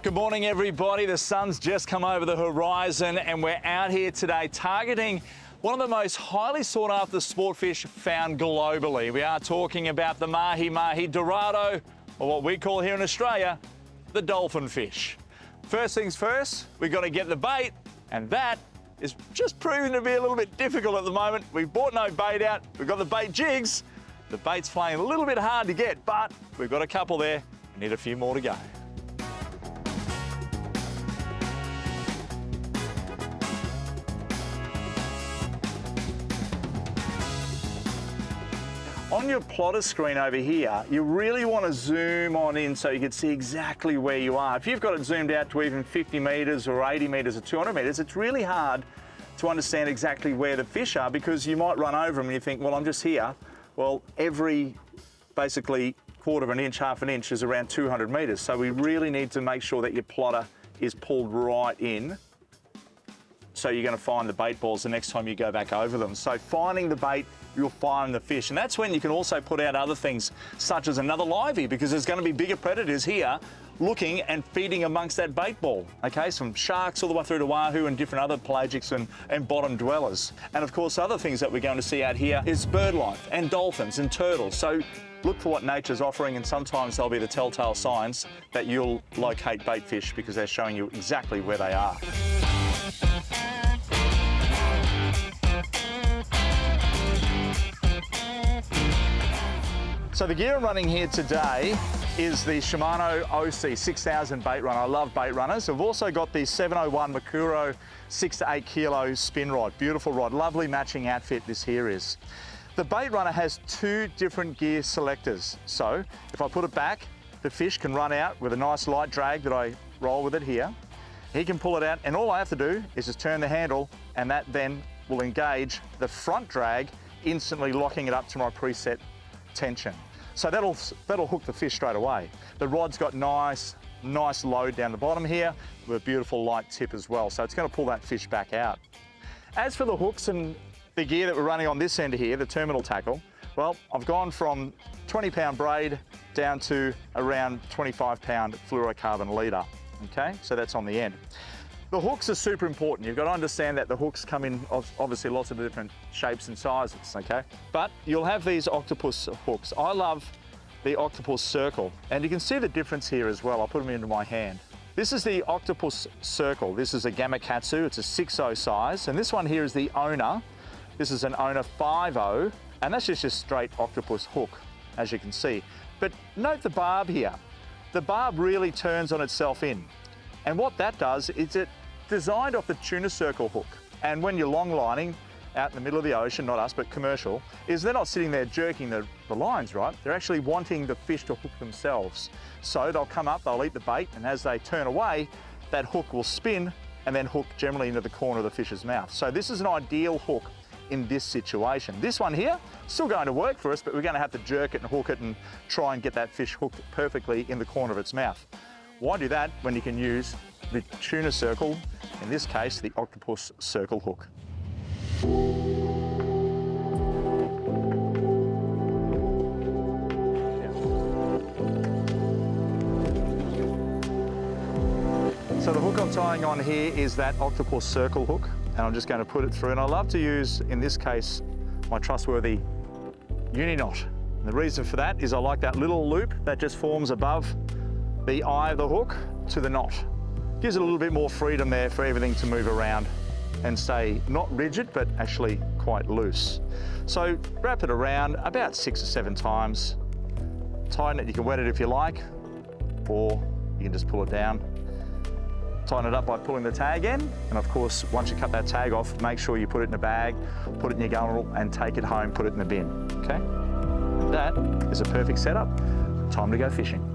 Good morning, everybody. The sun's just come over the horizon and we're out here today targeting one of the most highly sought after sport fish found globally. We are talking about the Mahi Mahi dorado, or what we call here in Australia, the dolphin fish. First things first, we've got to get the bait, and that is just proving to be a little bit difficult at the moment. We've bought no bait out, we've got the bait jigs. The bait's playing a little bit hard to get, but we've got a couple there. We need a few more to go. On your plotter screen over here, you really want to zoom on in so you can see exactly where you are. If you've got it zoomed out to even 50 metres or 80 metres or 200 metres, it's really hard to understand exactly where the fish are because you might run over them and you think, well, I'm just here. Well, every basically quarter of an inch, half an inch is around 200 metres. So we really need to make sure that your plotter is pulled right in so you're going to find the bait balls the next time you go back over them. So finding the bait, you'll find the fish. And that's when you can also put out other things, such as another livey, because there's going to be bigger predators here looking and feeding amongst that bait ball. Okay, some sharks all the way through to wahoo and different other pelagics and bottom dwellers. And of course, other things that we're going to see out here is bird life and dolphins and turtles. So look for what nature's offering, and sometimes they'll be the telltale signs that you'll locate bait fish because they're showing you exactly where they are. So the gear I'm running here today is the Shimano OC 6000 Baitrunner. I love Baitrunners. I've also got the 701 mackerel 6 to 8 kilo spin rod. Beautiful rod, lovely matching outfit this here is. The Baitrunner has two different gear selectors. So if I put it back, the fish can run out with a nice light drag that I roll with it here. He can pull it out, and all I have to do is just turn the handle, and that then will engage the front drag, instantly locking it up to my preset tension. So that'll hook the fish straight away. The rod's got nice load down the bottom here with a beautiful light tip as well. So it's going to pull that fish back out. As for the hooks and the gear that we're running on this end here, the terminal tackle, well, I've gone from 20-pound braid down to around 25-pound fluorocarbon leader. Okay, so that's on the end. The hooks are super important. You've got to understand that the hooks come in obviously lots of different shapes and sizes, okay? But you'll have these octopus hooks. I love the octopus circle, and you can see the difference here as well. I'll put them into my hand. This is the octopus circle. This is a Gamakatsu. It's a 6.0 size, and this one here is the Owner. This is an Owner 5.0, and that's just a straight octopus hook, as you can see. But note the barb here. The barb really turns on itself in. And what that does is it designed off the tuna circle hook. And when you're long lining out in the middle of the ocean, not us, but commercial, is they're not sitting there jerking the lines, right? They're actually wanting the fish to hook themselves. So they'll come up, they'll eat the bait, and as they turn away, that hook will spin and then hook generally into the corner of the fish's mouth. So this is an ideal hook in this situation. This one here, still going to work for us, but we're going to have to jerk it and hook it and try and get that fish hooked perfectly in the corner of its mouth. Why do that when you can use the tuna circle, in this case, the octopus circle hook? So the hook I'm tying on here is that octopus circle hook, and I'm just going to put it through. And I love to use, in this case, my trustworthy uni knot. And the reason for that is I like that little loop that just forms above the eye of the hook to the knot. Gives it a little bit more freedom there for everything to move around and stay not rigid, but actually quite loose. So wrap it around about 6 or 7 times. Tighten it, you can wet it if you like, or you can just pull it down. Tighten it up by pulling the tag in, and of course, once you cut that tag off, make sure you put it in a bag, put it in your gunnel, and take it home, put it in the bin, okay? That is a perfect setup. Time to go fishing.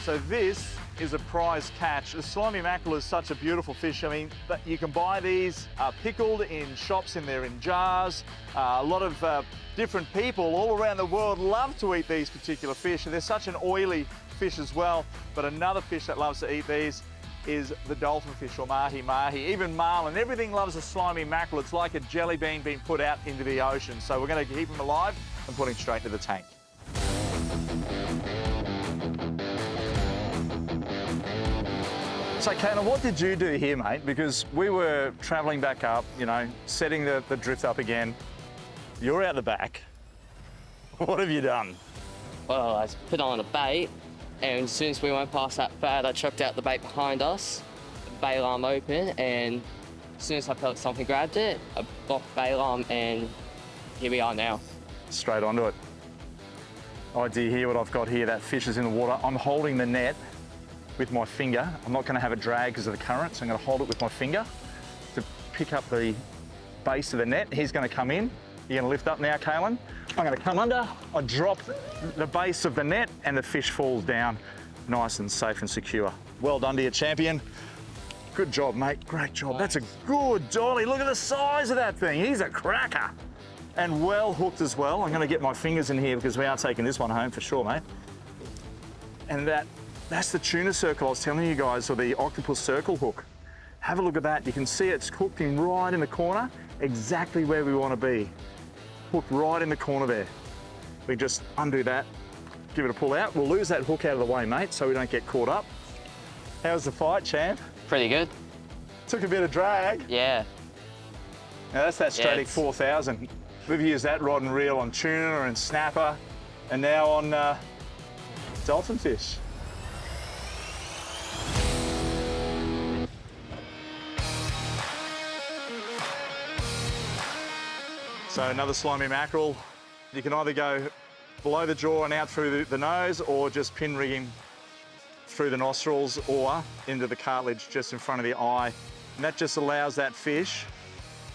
So this is a prize catch. The slimy mackerel is such a beautiful fish. I mean, you can buy these pickled in shops, they're in jars. A lot of different people all around the world love to eat these particular fish, and they're such an oily fish as well. But another fish that loves to eat these is the dolphin fish, or Mahi Mahi. Even marlin, everything loves a slimy mackerel. It's like a jelly bean being put out into the ocean. So we're going to keep him alive and put him straight to the tank. So, Kayla, what did you do here, mate? Because we were travelling back up, you know, setting the drift up again. You're out the back. What have you done? Well, I put on a bait, and as soon as we went past that fad, I chucked out the bait behind us, the bait alarm open, and as soon as I felt something grabbed it, I blocked the bait alarm, and here we are now. Straight onto it. Oh, do you hear what I've got here? That fish is in the water. I'm holding the net with my finger. I'm not going to have a drag because of the current, so I'm going to hold it with my finger to pick up the base of the net. He's going to come in. You're going to lift up now, Kaylin. I'm going to come under. I drop the base of the net and the fish falls down nice and safe and secure. Well done to you, champion. Good job, mate. Great job. That's a good dolly. Look at the size of that thing. He's a cracker. And well hooked as well. I'm going to get my fingers in here because we are taking this one home for sure, mate. And that's the tuna circle I was telling you guys, or the octopus circle hook. Have a look at that. You can see it's hooked in right in the corner, exactly where we want to be. Hooked right in the corner there. We just undo that, give it a pull out. We'll lose that hook out of the way, mate, so we don't get caught up. How's the fight, champ? Pretty good. Took a bit of drag. Yeah. Now that's that Stratic it's 4000. We've used that rod and reel on tuna and snapper, and now on dolphin fish. So another slimy mackerel. You can either go below the jaw and out through the nose, or just pin rig him through the nostrils or into the cartilage just in front of the eye. And that just allows that fish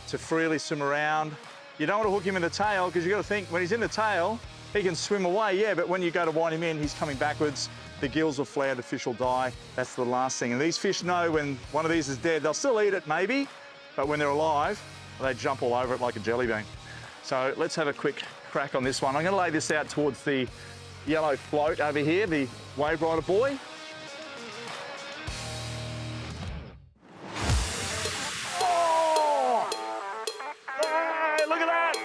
to freely swim around. You don't want to hook him in the tail, because you've got to think, when he's in the tail, he can swim away, yeah, but when you go to wind him in, he's coming backwards, the gills will flare, the fish will die. That's the last thing. And these fish know when one of these is dead, they'll still eat it maybe, but when they're alive, they jump all over it like a jelly bean. So let's have a quick crack on this one. I'm going to lay this out towards the yellow float over here, the wave rider boy. Oh! Hey, look at that!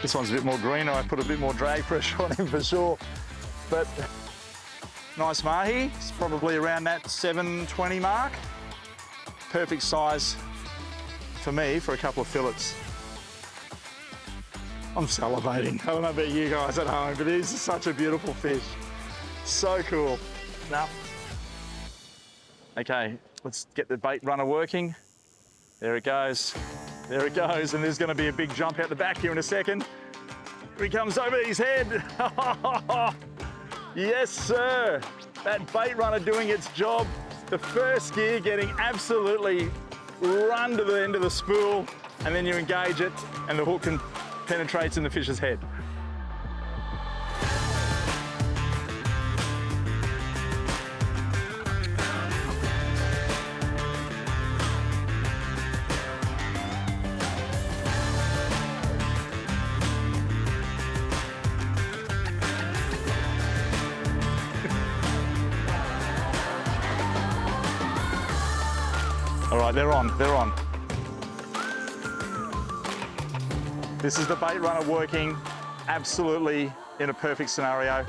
This one's a bit more greener. I put a bit more drag pressure on him for sure. But nice Mahi. It's probably around that 720 mark. Perfect size for me for a couple of fillets. I'm salivating. I don't know about you guys at home, but this is such a beautiful fish. So cool. Now, okay, let's get the bait runner working. There it goes. There it goes, and there's going to be a big jump out the back here in a second. Here he comes over his head. Yes, sir. That bait runner doing its job. The first gear getting absolutely run to the end of the spool, and then you engage it, and the hook penetrates in the fish's head. All right, they're on, they're on. This is the bait runner working absolutely in a perfect scenario.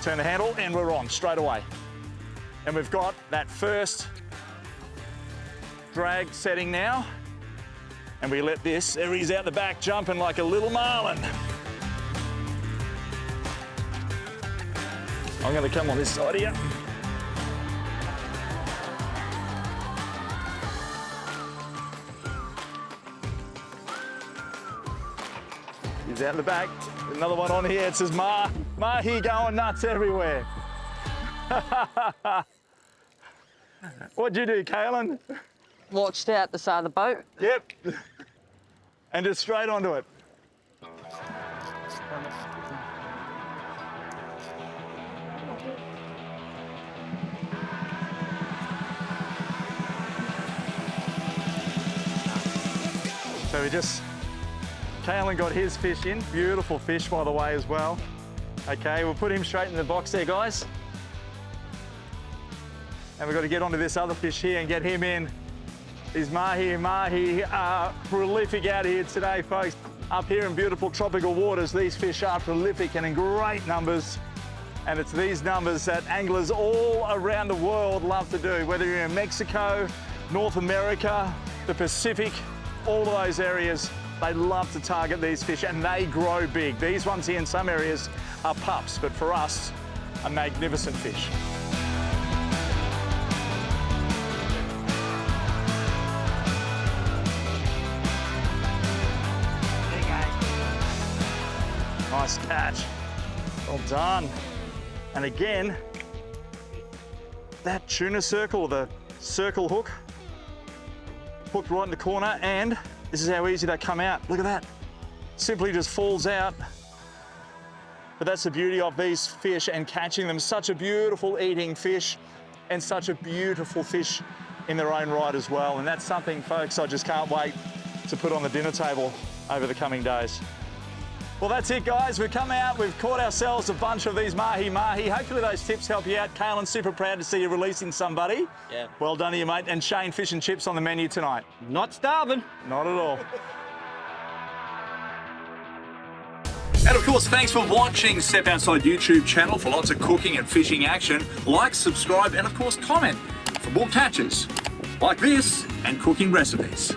Turn the handle and we're on straight away. And we've got that first drag setting now. And we let this, there he's out the back jumping like a little marlin. I'm gonna come on this side here. He's out the back. Another one on here. It says Mahi going nuts everywhere. What'd you do, Kaylin? Watched out the side of the boat. Yep. And just straight onto it. So we just Kalen got his fish in. Beautiful fish, by the way, as well. Okay, we'll put him straight in the box there, guys. And we've got to get onto this other fish here and get him in. These Mahi Mahi are prolific out here today, folks. Up here in beautiful tropical waters, these fish are prolific and in great numbers. And it's these numbers that anglers all around the world love to do, whether you're in Mexico, North America, the Pacific, all of those areas, they love to target these fish and they grow big. These ones here in some areas are pups, but for us, a magnificent fish. Nice catch. Well done. And again, that tuna circle, the circle hook, hooked right in the corner, and this is how easy they come out. Look at that. Simply just falls out. But that's the beauty of these fish and catching them. Such a beautiful eating fish and such a beautiful fish in their own right as well. And that's something, folks, I just can't wait to put on the dinner table over the coming days. Well, that's it, guys. We've come out, we've caught ourselves a bunch of these Mahi Mahi. Hopefully those tips help you out. Kalen, super proud to see you releasing somebody. Yeah. Well done to you, mate. And Shane, fish and chips on the menu tonight. Not starving. Not at all. And of course, thanks for watching Step Outside YouTube channel for lots of cooking and fishing action. Like, subscribe, and of course, comment for more catches like this and cooking recipes.